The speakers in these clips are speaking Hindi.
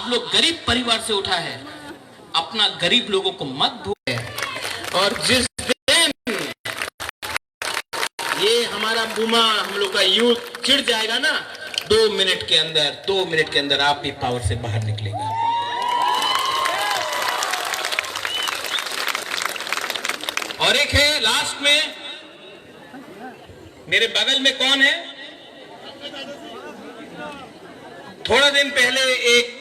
आप लोग गरीब परिवार से उठा है, अपना गरीब लोगों को मत भूले। और जिस दिन ये हमारा बुमा, हम लोग का यूथ चिढ़ जाएगा ना, 2 मिनट के अंदर आप भी पावर से बाहर निकलेगा। और एक है लास्ट में, मेरे बगल में कौन है, थोड़ा दिन पहले एक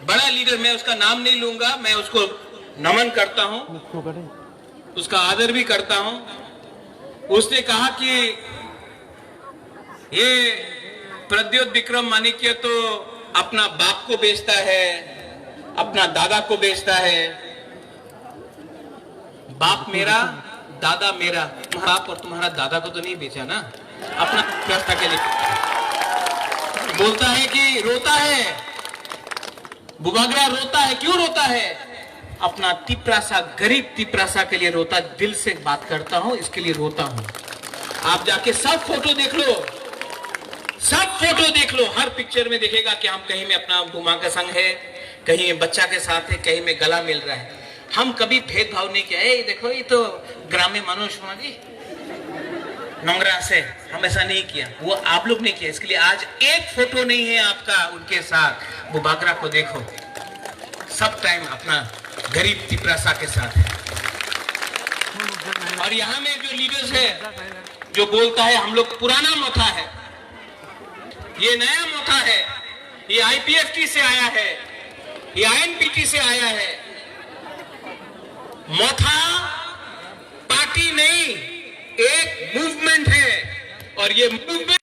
बड़ा लीडर, मैं उसका नाम नहीं लूंगा, मैं उसको नमन करता हूं, उसका आदर भी करता हूं। उसने कहा कि ये प्रद्योत विक्रम माणिक्य तो अपना बाप को बेचता है, अपना दादा को बेचता है। बाप मेरा, दादा मेरा, तुम्हारा बाप और तुम्हारा दादा को तो नहीं बेचा ना, अपना व्यवस्था के लिए। बोलता है कि रोता है, बुबागरा रोता है, क्यों रोता है? अपना तिपरासा, गरीब तिपरासा के लिए रोता, दिल से बात करता हूं, इसके लिए रोता हूं। आप जाके सब फोटो देख लो, सब फोटो देख लो, हर पिक्चर में देखेगा कि हम कहीं में अपना बुमा का संग है, कहीं में बच्चा के साथ है, कहीं में गला मिल रहा है। हम कभी भेदभाव नहीं किया, ए देखो ये तो ग्राम्य मनुष्य होगी नंगरा से, हम ऐसा नहीं किया, वो आप लोग ने किया। इसके लिए आज एक फोटो नहीं है आपका उनके साथ। बुबागरा को देखो, सब टाइम अपना गरीब तिपरासा के साथ है। और यहाँ में जो लीडर्स है, जो बोलता है हम लोग पुराना मोथा है, ये नया मोथा है, ये आईपीएफटी से आया है, ये आईएनपीटी से आया है। मोथा पार्टी नहीं, एक मूवमेंट है, और ये मूवमेंट